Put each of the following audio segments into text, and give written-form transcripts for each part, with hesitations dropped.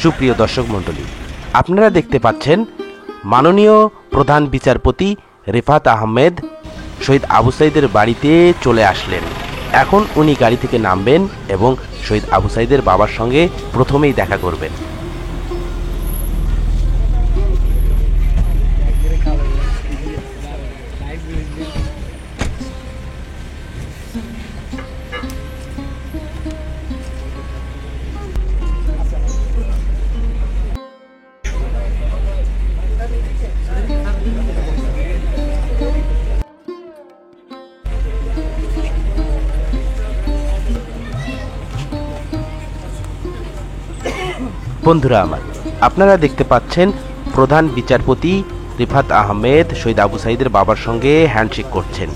সুপ্রিয় দর্শক মণ্ডলী, আপনারা দেখতে পাচ্ছেন মাননীয় প্রধান বিচারপতি রিফাত আহমেদ শহীদ আবু সাঈদের বাড়িতে চলে আসলেন। এখন উনি গাড়ি থেকে নামবেন এবং শহীদ আবু সাঈদের বাবার সঙ্গে প্রথমেই দেখা করবেন। বন্ধুরা আমার, আপনারা দেখতে পাচ্ছেন প্রধান বিচারপতি রিফাত আহমেদ শহীদ আবু সাঈদের বাবার সঙ্গে হ্যান্ডশেক করছেন।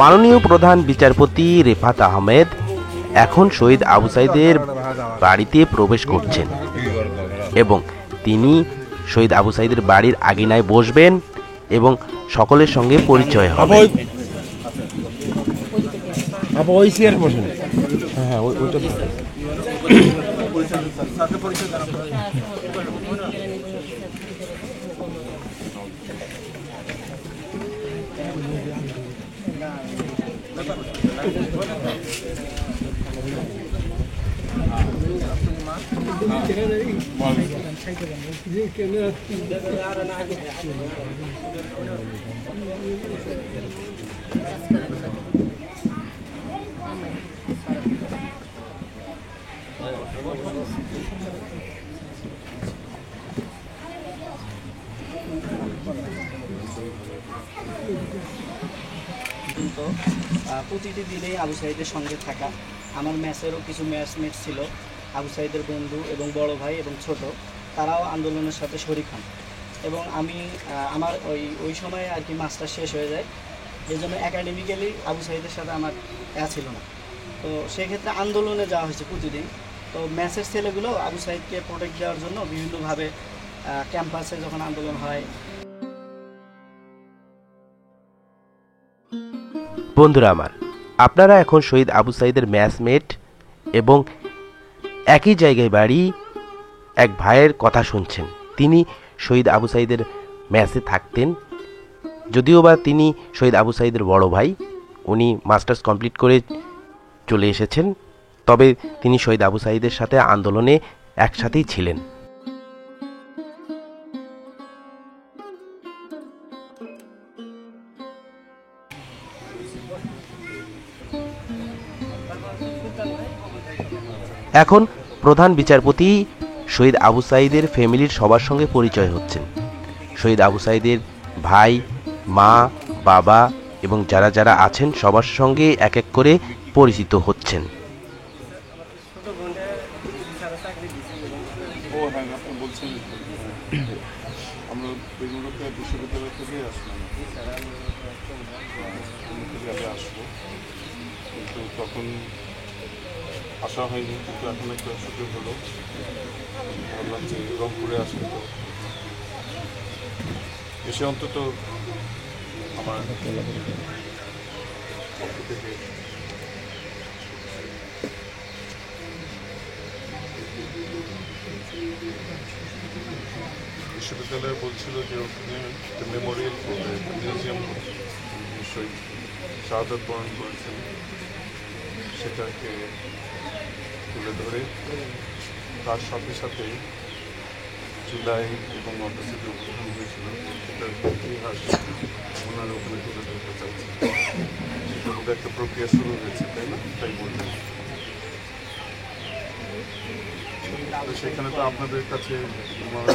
মাননীয় প্রধান বিচারপতি রিফাত আহমেদ এখন শহীদ আবু সাঈদের বাড়িতে প্রবেশ করছেন এবং তিনি শহীদ আবু সাঈদের বাড়ির আঙিনায় বসবেন এবং সকলের সঙ্গে পরিচয় হবে। প্রতিটি দিনেই আবু সাঈদের সঙ্গে থাকা, আমার ম্যাচেরও কিছু ম্যাচমেট ছিল আবু সাঈদের বন্ধু এবং বড় ভাই এবং ছোট, তারাও আন্দোলনের সাথে শরিক হন এবং আমি আমার ওই সময়ে আর কি মাস্টার শেষ হয়ে যায়, এই জন্য একাডেমিক্যালি আবু সাঈদের সাথে আমার ছিল না। তো সেক্ষেত্রে আন্দোলনে যাওয়া হয়েছে প্রতিদিন। তো ম্যাচের ছেলেগুলো আবু সাঈদকে প্রোটেক্ট দেওয়ার জন্য বিভিন্নভাবে ক্যাম্পাসে যখন আন্দোলন হয়। বন্ধুরা আমার, আপনারা এখন শহীদ আবু সাঈদের ম্যাচমেট এবং একই জায়গায় বাড়ি এক ভাইয়ের কথা শুনছেন। তিনি শহীদ আবু সাঈদের ম্যাচে থাকতেন, যদিও বা তিনি শহীদ আবু সাঈদের বড় ভাই। উনি মাস্টার্স কমপ্লিট করে চলে এসেছেন, তবে তিনি শহীদ আবু সাঈদের সাথে আন্দোলনে একসাথেই ছিলেন। এখন প্রধান বিচারপতি শহীদ আবু সাঈদের ফ্যামিলির সবার সঙ্গে পরিচয় হচ্ছেন। শহীদ আবু সাঈদের ভাই, মা, বাবা এবং যারা যারা আছেন সবার সঙ্গে এক এক করে পরিচিত হচ্ছেন। তখন আসা হয়নি, কিন্তু এখন একটা সুযোগ হলো, ভাবলাম যে রংপুরে আসলে তো এসে অন্তত আমার পক্ষ থেকে বিশ্ববিদ্যালয় বলছিল যে ওখানে একটা মেমোরিয়াল করবে, মিউজিয়াম করবে, নিশ্চয়ই শাহাদাত বরণ করেছেন সেটাকে তুলে ধরে তার সাথে সাথে জুলাই এবং অগস্টে যে উদ্বোধন হয়েছিল সেটার ইতিহাস ওনার ওখানে তুলে ধরতে চাইছে। সেটার মধ্যে একটা প্রক্রিয়া শুরু হয়েছে, তাই না? তাই বলবেন। তো সেখানে তো আপনাদের কাছে ওনারা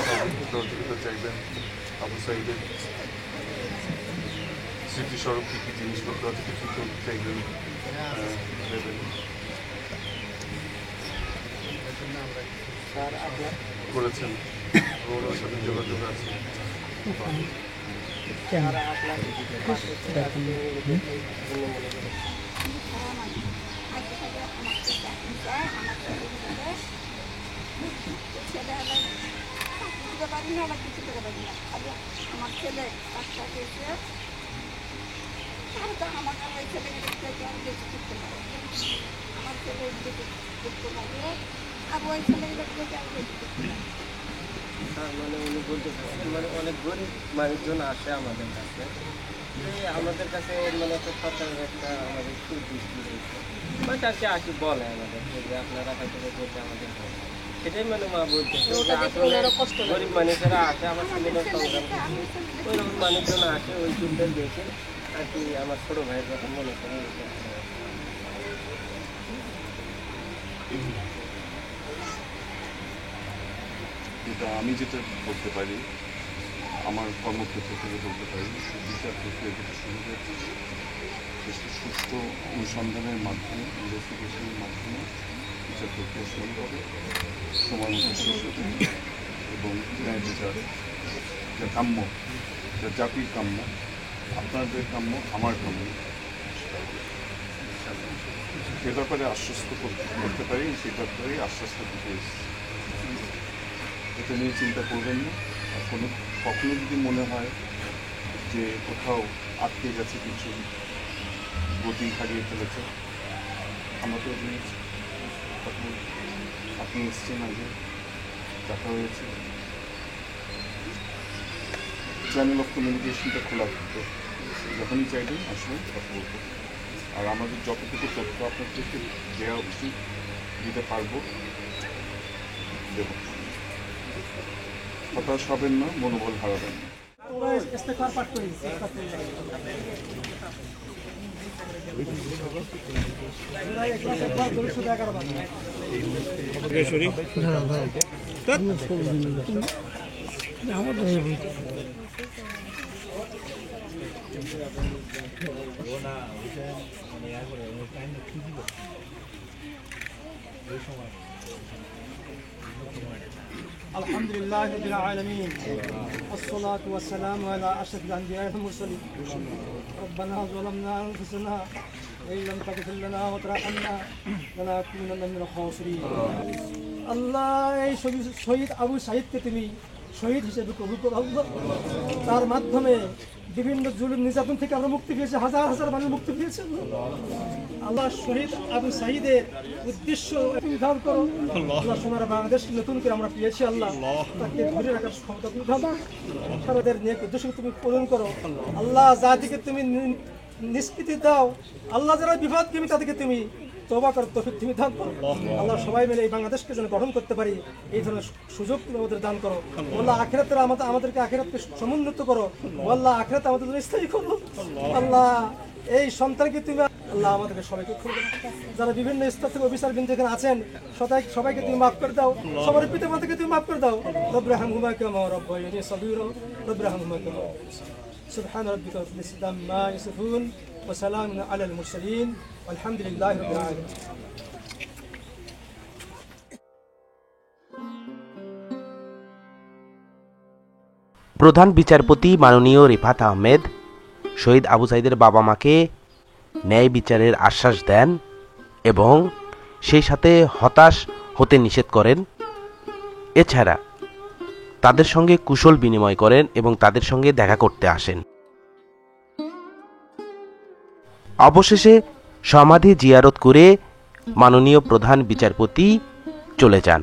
সহযোগিতা চাইবেন, আবু সাঈদের স্মৃতিস্বরূপ কী কী জিনিসপত্র আছে কিছু তো চাইবেন, দেবেন। করেছেন, ওনার সাথে যোগাযোগ আছে। আমার ছেলে আমার ছেলে দেখতে পারে আবু ওই ছেলেগুলোকে মানে উনি বলতে চাচ্ছেন মানে অনেক গরিব মানুষজন আসে আমাদের কাছে, আমাদের কাছে মানে একটা সরকারের একটা আমাদের সুদৃষ্টি রয়েছে, মানে তাকে আসি বলে আমাদেরকে যে আপনারা হয়তো বলতে আমাদের বলে, সেটাই মানে মা বলতে গরিব মানুষেরা আসে আমার ছেলেদের সংগ্রাম ওইরকম মানুষজন আসে ওই চিন্তা দেখে আর কি আমার ছোটো ভাইয়ের কথা মনে করে। এটা আমি যেটা বলতে পারি, আমার কর্মক্ষেত্র থেকে বলতে পারি, বিচার প্রক্রিয়া যেটা শুরু হয়েছে সেটা সুষ্ঠু অনুসন্ধানের মাধ্যমে, ইনভেস্টিগেশনের মাধ্যমে বিচার প্রক্রিয়া শুরু হবে, সময় মতো শেষ হবে এবং ন্যায় বিচার যা কাম্য, যা জাতির কাম্য, আপনাদের কাম্য, আমার কাম্য, সে ব্যাপারে আশ্বস্ত করতে পারি, সেই ব্যাপারে আশ্বস্ত দিতে এসেছি। এটা নিয়ে চিন্তা করবেন না। আর কখনো যদি মনে হয় যে কোথাও আটকে গেছে, কিছু গতি হারিয়ে ফেলেছে, আমরা তো আপনি এসছেন আগে, দেখা হয়েছে, চ্যানেল অফ কমিউনিকেশনটা খোলা থাকতো, যখনই চাইবেন আসলে কথা বলতে। আর আমাদের যতটুকু তথ্য আপনাদেরকে দেওয়া উচিত দিতে পারবো দেব। হতাশ হবেন না, মনোবল হারাবেন না। আলহামদুলিল্লাহ রাব্বিল আলামিন والصلاة والسلام على أشرف الأنبياء والمرسلين ربنا ظلمنا أنفسنا وإن لم تغفر لنا وترحمنا لنكونن من الخاسرين আল্লাহ এই শহীদ আবু সাঈদকে তুমি শহীদ হিসেবে কবুল করো আল্লাহ। তার মাধ্যমে বিভিন্ন জুলুম নির্যাতন থেকে আমরা মুক্তি পেয়েছি, হাজার হাজার মানুষ মুক্তি পেয়েছে আল্লাহ। শহীদ আবু সাঈদের উদ্দেশ্য নির্ধারণ করো আল্লাহ। সোনার বাংলাদেশ নতুন করে আমরা পেয়েছি আল্লাহ, তাকে ধরে রাখার ক্ষমতা তুমি দাও, তাদের নিয়ে উদ্দেশ্য তুমি পূরণ করো আল্লাহ। জাতিকে তুমি নিষ্কৃতি দাও আল্লাহ, যারা বিপদগামী তাদেরকে তুমি তওবা করার তৌফিক তুমি দান করো আল্লাহ। সবাই মিলে এই বাংলাদেশকে যেন গঠন করতে পারি, এই ধরনের সুযোগ তুমি আমাদের দান করো আল্লাহ। আখিরাতে আমাদেরকে আখিরাতকে সমুন্নত করো আল্লাহ, আখিরাতে আমাদের জন্য স্থায়ী করো আল্লাহ। এই সন্তানকে তুমি আল্লাহ আমাদেরকে সবাইকে খুঁজে, যারা বিভিন্ন স্তর থেকে অফিসারবৃন্দ এখানে আছেন সবাইকে তুমি মাফ করে দাও, সবার পিতা মাতাকে তুমি মাফ করে দাও। রব্বি রহমহুমা কামা রাব্বায়ানি সগীরা রব্বি রহমহুমা কামা সুবহান রাব্বিকা রাব্বিল ইজ্জাতি আম্মা ইয়াসিফুন ওয়া সালামুন আলাল মুরসালিন আলহামদুলিল্লাহি রাব্বিল আলামিন। প্রধান বিচারপতি মাননীয় রিফাত আহমেদ শহীদ আবু সাঈদের বাবা মাকে ন্যায় বিচারের আশ্বাস দেন এবং সেই সাথে হতাশ হতে নিষেধ করেন। এছাড়া তাদের সঙ্গে কুশল বিনিময় করেন এবং তাদের সঙ্গে দেখা করতে আসেন। অবশেষে সমাধি জিয়ারত করে মাননীয় প্রধান বিচারপতি চলে যান।